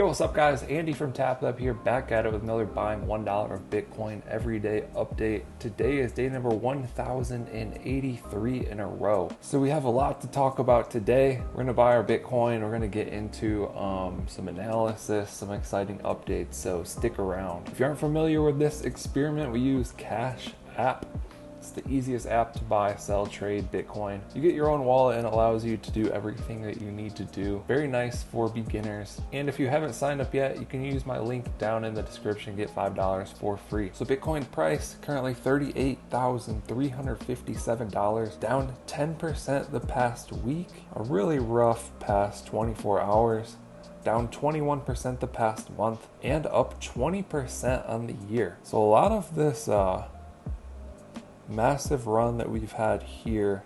Yo, what's up guys? Andy from TapUp here, back at it with another buying $1 of Bitcoin everyday update. Today is day number 1083 in a row. So we have a lot to talk about today. We're gonna buy our Bitcoin. We're gonna get into some analysis, some exciting updates, so stick around. If you aren't familiar with this experiment, we use Cash App. It's the easiest app to buy, sell, trade Bitcoin. You get your own wallet and it allows you to do everything that you need to do. Very nice for beginners. And if you haven't signed up yet, you can use my link down in the description, get $5 for free. So Bitcoin price currently $38,357, down 10% the past week. A really rough past 24 hours. Down 21% the past month and up 20% on the year. So a lot of this massive run that we've had here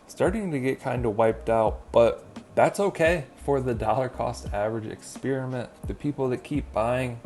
starting to get kind of wiped out, but that's okay for the dollar cost average experiment. The people that keep buying,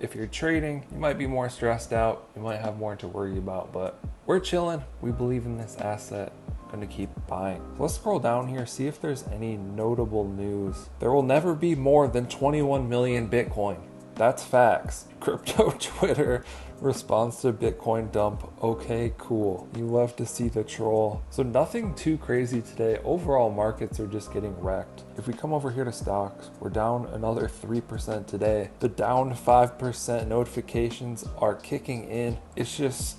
if you're trading, you might be more stressed out, you might have more to worry about, but we're chilling. We believe in this asset, going to keep buying. So let's scroll down here, see if there's any notable news. There will never be more than 21 million Bitcoin. That's facts. Crypto Twitter response to Bitcoin dump. Okay, cool. You love to see the troll. So nothing too crazy today. Overall markets are just getting wrecked. If we come over here to stocks, we're down another 3% today. The down 5% notifications are kicking in. It's just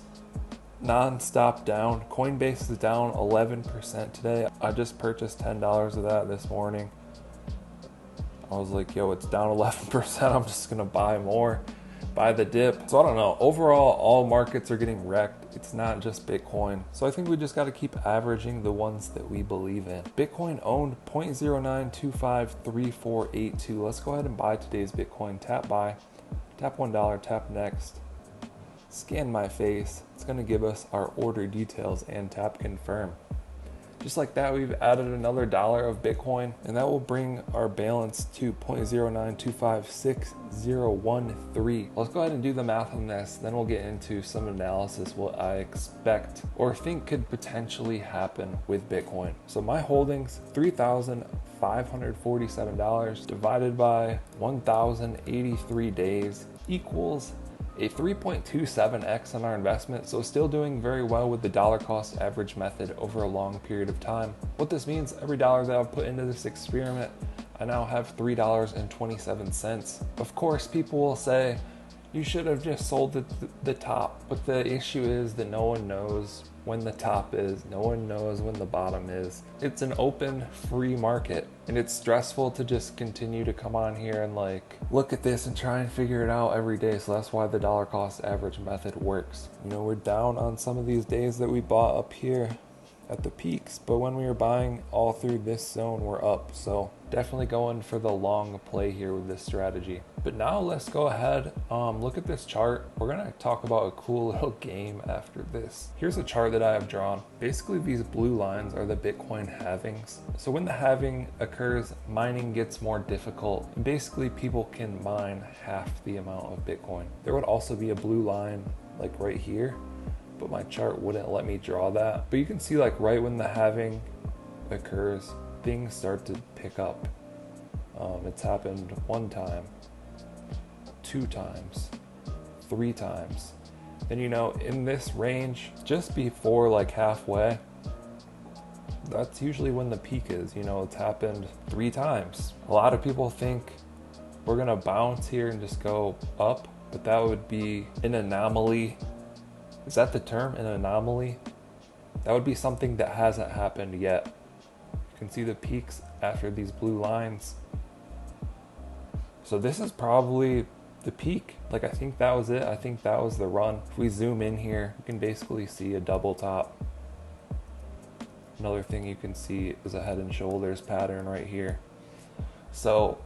non-stop down. Coinbase is down 11% today. I just purchased $10 of that this morning. I was like, yo, it's down 11%. I'm just going to buy more, buy the dip. So I don't know. Overall, all markets are getting wrecked. It's not just Bitcoin. So I think we just got to keep averaging the ones that we believe in. Bitcoin owned 0.09253482. Let's go ahead and buy today's Bitcoin. Tap buy, tap $1, tap next, scan my face. It's going to give us our order details and tap confirm. Just like that, we've added another $1 of Bitcoin, and that will bring our balance to 0.09256013. Let's go ahead and do the math on this, then we'll get into some analysis, what I expect or think could potentially happen with Bitcoin. So my holdings, $3,547 divided by 1,083 days equals a 3.27x on our investment, so still doing very well with the dollar cost average method over a long period of time. What this means, every dollar that I've put into this experiment, I now have $3.27. Of course, people will say, you should have just sold the top, but the issue is that no one knows when the top is, no one knows when the bottom is. It's an open, free market, and it's stressful to just continue to come on here and like look at this and try and figure it out every day. So that's why the dollar cost average method works. You know, we're down on some of these days that we bought up here at the peaks, but when we were buying all through this zone, we're up. So definitely going for the long play here with this strategy. But now let's go ahead, look at this chart. We're gonna talk about a cool little game after this. Here's a chart that I have drawn. Basically, these blue lines are the Bitcoin halvings. So when the halving occurs, mining gets more difficult. And basically, people can mine half the amount of Bitcoin. There would also be a blue line like right here, but my chart wouldn't let me draw that. But you can see like right when the halving occurs, things start to pick up. It's happened one time, 2 times, 3 times. Then, you know, in this range, just before like halfway, that's usually when the peak is. You know, it's happened 3 times. A lot of people think we're gonna bounce here and just go up, but that would be an anomaly. Is that the term, an anomaly? That would be something that hasn't happened yet. You can see the peaks after these blue lines. So this is probably the peak. Like, I think that was it. I think that was the run. If we zoom in here, you can basically see a double top. Another thing you can see is a head and shoulders pattern right here. So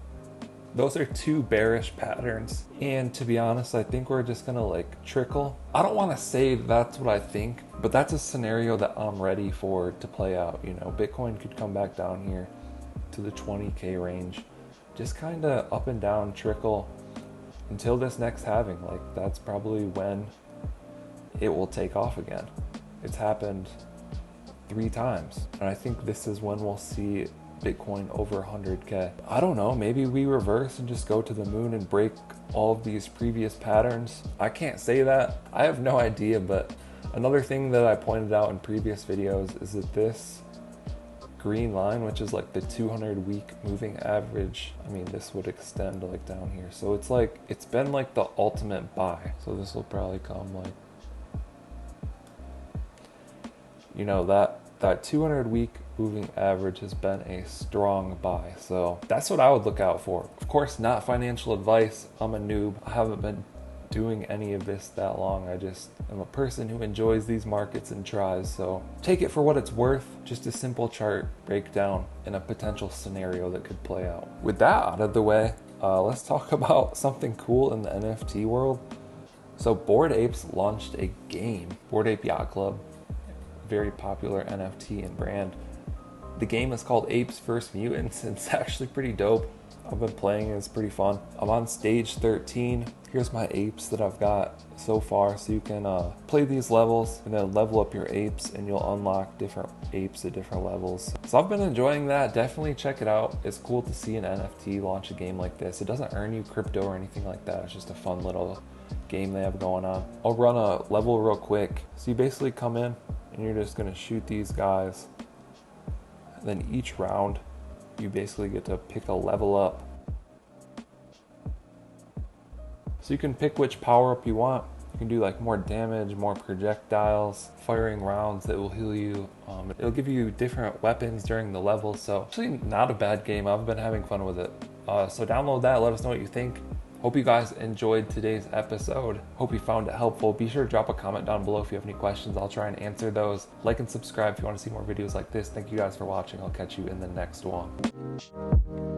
those are 2 bearish patterns, and to be honest, I think we're just gonna like trickle. I don't want to say that's what I think, but that's a scenario that I'm ready for to play out. You know, Bitcoin could come back down here to the 20K range, just kind of up and down trickle until this next halving. Like, that's probably when it will take off again. It's happened 3 times, and I think this is when we'll see Bitcoin over 100K. I don't know, maybe we reverse and just go to the moon and break all of these previous patterns. I can't say that. I have no idea, but another thing that I pointed out in previous videos is that this green line, which is like the 200-week moving average, I mean, this would extend like down here. So it's like, it's been like the ultimate buy. So this will probably come like, you know, that 200-week moving average has been a strong buy. So that's what I would look out for. Of course, not financial advice. I'm a noob. I haven't been doing any of this that long. I just am a person who enjoys these markets and tries. So take it for what it's worth. Just a simple chart breakdown in a potential scenario that could play out. With that out of the way, let's talk about something cool in the NFT world. So Bored Apes launched a game, Bored Ape Yacht Club, very popular NFT and brand. The game is called Apes vs Mutants. It's actually pretty dope. I've been playing it, it's pretty fun. I'm on stage 13. Here's my apes that I've got so far. So you can play these levels and then level up your apes and you'll unlock different apes at different levels. So I've been enjoying that. Definitely check it out. It's cool to see an NFT launch a game like this. It doesn't earn you crypto or anything like that. It's just a fun little game they have going on. I'll run a level real quick. So you basically come in and you're just gonna shoot these guys. And then each round, you basically get to pick a level up. So you can pick which power up you want. You can do like more damage, more projectiles, firing rounds that will heal you. It'll give you different weapons during the level. So actually not a bad game. I've been having fun with it. So download that, let us know what you think. Hope you guys enjoyed today's episode. Hope you found it helpful. Be sure to drop a comment down below if you have any questions. I'll try and answer those. Like and subscribe if you want to see more videos like this. Thank you guys for watching. I'll catch you in the next one.